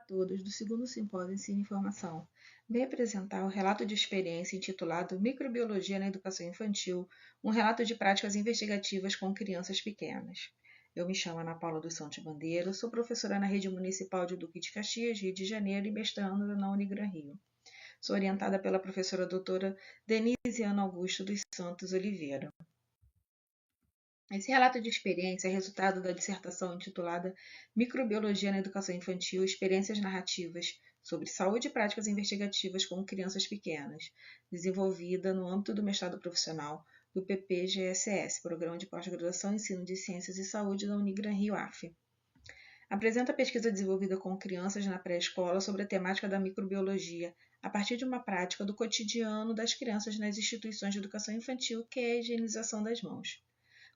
todos do segundo Simpósio Ensino e Informação. Vem apresentar o relato de experiência intitulado Microbiologia na Educação Infantil, um relato de práticas investigativas com crianças pequenas. Eu me chamo Ana Paula dos Santos Bandeira, sou professora na Rede Municipal de Duque de Caxias, Rio de Janeiro e mestrando na Unigran Rio. Sou orientada pela professora doutora Denise Ana Augusto dos Santos Oliveira. Esse relato de experiência é resultado da dissertação intitulada Microbiologia na Educação Infantil, Experiências Narrativas sobre Saúde e Práticas Investigativas com Crianças Pequenas, desenvolvida no âmbito do mestrado profissional do PPGSS, Programa de Pós-Graduação em Ensino de Ciências e Saúde da Unigran Rio AF. Apresenta a pesquisa desenvolvida com crianças na pré-escola sobre a temática da microbiologia, a partir de uma prática do cotidiano das crianças nas instituições de educação infantil, que é a higienização das mãos.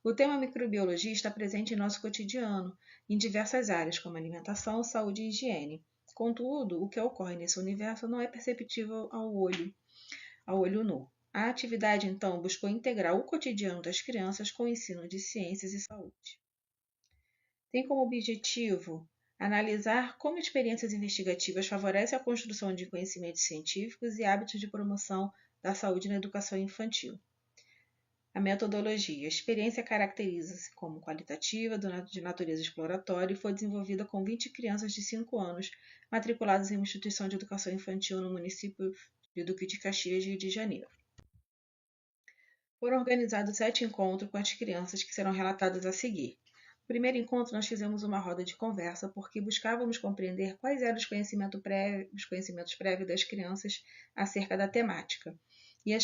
O tema microbiologia está presente em nosso cotidiano, em diversas áreas, como alimentação, saúde e higiene. Contudo, o que ocorre nesse universo não é perceptível ao olho nu. A atividade, então, buscou integrar o cotidiano das crianças com o ensino de ciências e saúde. Tem como objetivo analisar como experiências investigativas favorecem a construção de conhecimentos científicos e hábitos de promoção da saúde na educação infantil. A metodologia. A experiência caracteriza-se como qualitativa, de natureza exploratória e foi desenvolvida com 20 crianças de 5 anos matriculadas em uma instituição de educação infantil no município de Duque de Caxias, Rio de Janeiro. Foram organizados 7 encontros com as crianças que serão relatados a seguir. No primeiro encontro, nós fizemos uma roda de conversa porque buscávamos compreender quais eram os conhecimentos prévios das crianças acerca da temática. E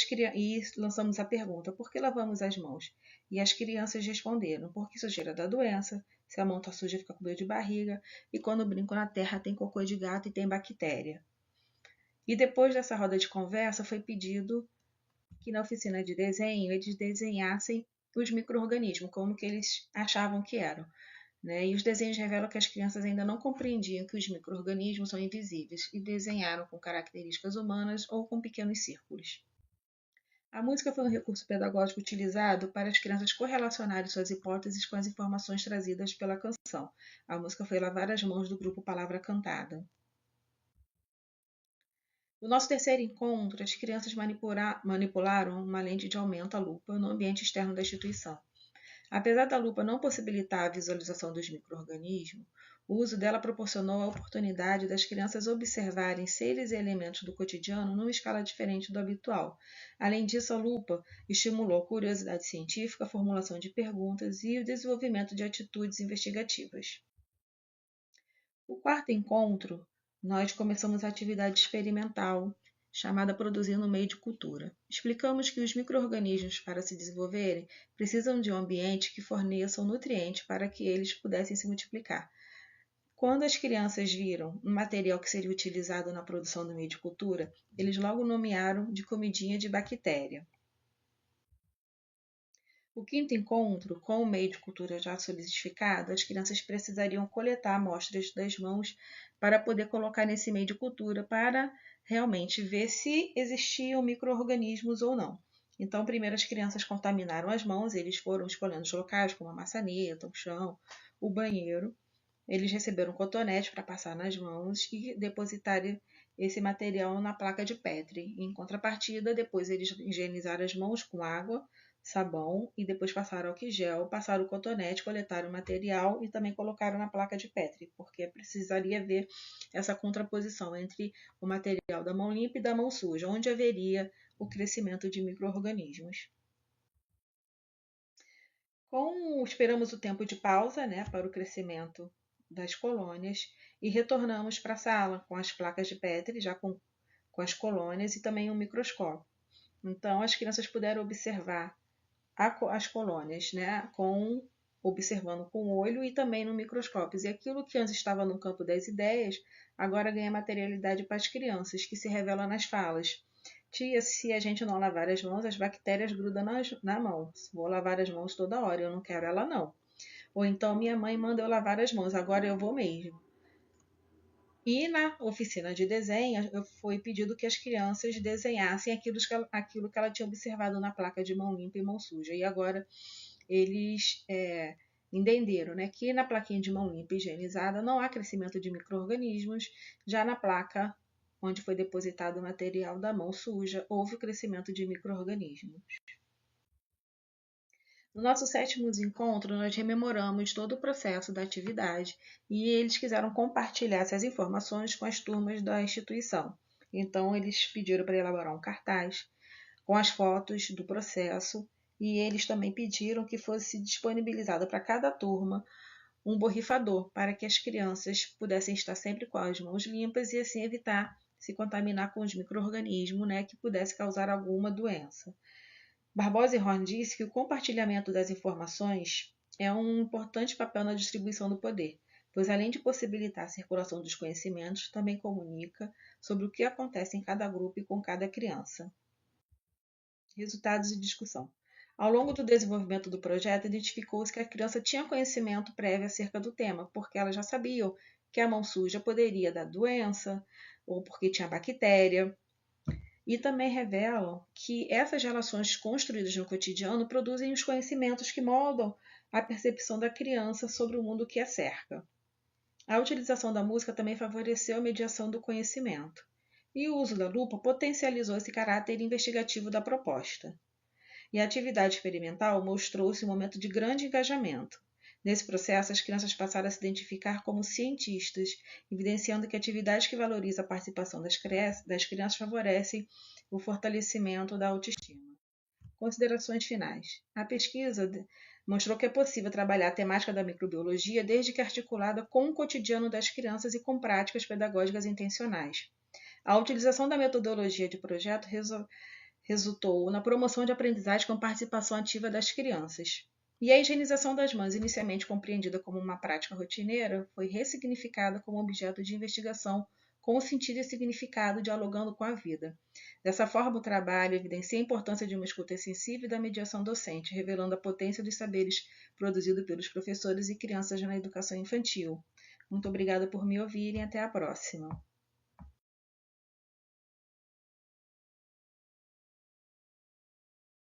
lançamos a pergunta, por que lavamos as mãos? E as crianças responderam, porque sujeira dá doença, se a mão está suja fica com dor de barriga, e quando brincam na terra tem cocô de gato e tem bactéria. E depois dessa roda de conversa foi pedido que na oficina de desenho eles desenhassem os micro-organismos, como que eles achavam que eram. E os desenhos revelam que as crianças ainda não compreendiam que os micro-organismos são invisíveis e desenharam com características humanas ou com pequenos círculos. A música foi um recurso pedagógico utilizado para as crianças correlacionarem suas hipóteses com as informações trazidas pela canção. A música foi Lavar as Mãos, do grupo Palavra Cantada. No nosso terceiro encontro, as crianças manipularam uma lente de aumento à lupa no ambiente externo da instituição. Apesar da lupa não possibilitar a visualização dos micro-organismos, o uso dela proporcionou a oportunidade das crianças observarem seres e elementos do cotidiano numa escala diferente do habitual. Além disso, a lupa estimulou a curiosidade científica, a formulação de perguntas e o desenvolvimento de atitudes investigativas. No quarto encontro, nós começamos a atividade experimental chamada Produzir no Meio de Cultura. Explicamos que os micro-organismos, para se desenvolverem, precisam de um ambiente que forneça nutrientes para que eles pudessem se multiplicar. Quando as crianças viram um material que seria utilizado na produção do meio de cultura, eles logo nomearam de comidinha de bactéria. O quinto encontro, com o meio de cultura já solidificado, as crianças precisariam coletar amostras das mãos para poder colocar nesse meio de cultura para realmente ver se existiam micro-organismos ou não. Então, primeiro as crianças contaminaram as mãos, eles foram escolhendo os locais, como a maçaneta, o chão, o banheiro. Eles receberam um cotonete para passar nas mãos e depositarem esse material na placa de Petri. Em contrapartida, depois eles higienizaram as mãos com água, sabão e depois passaram álcool gel, passaram o cotonete, coletaram o material e também colocaram na placa de Petri, porque precisaria ver essa contraposição entre o material da mão limpa e da mão suja, onde haveria o crescimento de micro-organismos. Esperamos o tempo de pausa para o crescimento das colônias e retornamos para a sala com as placas de Petri, já com as colônias e também um microscópio. Então, as crianças puderam observar as colônias, observando com o olho e também no microscópio. E aquilo que antes estava no campo das ideias, agora ganha materialidade para as crianças, que se revela nas falas. Tia, se a gente não lavar as mãos, as bactérias grudam na mão. Vou lavar as mãos toda hora, eu não quero ela não. Ou então minha mãe manda eu lavar as mãos, agora eu vou mesmo. E na oficina de desenho, foi pedido que as crianças desenhassem aquilo que ela tinha observado na placa de mão limpa e mão suja. E agora eles Entenderam, né, que na plaquinha de mão limpa e higienizada não há crescimento de micro-organismos, já na placa onde foi depositado o material da mão suja, houve o crescimento de micro-organismos. No nosso 7º encontro, nós rememoramos todo o processo da atividade e eles quiseram compartilhar essas informações com as turmas da instituição. Então, eles pediram para elaborar um cartaz com as fotos do processo e eles também pediram que fosse disponibilizado para cada turma um borrifador para que as crianças pudessem estar sempre com as mãos limpas e assim evitar se contaminar com os micro-organismos, né, que pudesse causar alguma doença. Barbosa e Horn disse que o compartilhamento das informações é um importante papel na distribuição do poder, pois além de possibilitar a circulação dos conhecimentos, também comunica sobre o que acontece em cada grupo e com cada criança. Resultados e discussão. Ao longo do desenvolvimento do projeto, identificou-se que a criança tinha conhecimento prévio acerca do tema, porque elas já sabiam que a mão suja poderia dar doença, ou porque tinha bactéria. E também revelam que essas relações construídas no cotidiano produzem os conhecimentos que moldam a percepção da criança sobre o mundo que a cerca. A utilização da música também favoreceu a mediação do conhecimento. E o uso da lupa potencializou esse caráter investigativo da proposta. E a atividade experimental mostrou-se um momento de grande engajamento. Nesse processo, as crianças passaram a se identificar como cientistas, evidenciando que atividades que valorizam a participação das crianças favorecem o fortalecimento da autoestima. Considerações finais. A pesquisa mostrou que é possível trabalhar a temática da microbiologia desde que articulada com o cotidiano das crianças e com práticas pedagógicas intencionais. A utilização da metodologia de projeto resultou na promoção de aprendizagem com participação ativa das crianças. E a higienização das mãos, inicialmente compreendida como uma prática rotineira, foi ressignificada como objeto de investigação com o sentido e significado dialogando com a vida. Dessa forma, o trabalho evidencia a importância de uma escuta sensível e da mediação docente, revelando a potência dos saberes produzidos pelos professores e crianças na educação infantil. Muito obrigada por me ouvirem e até a próxima.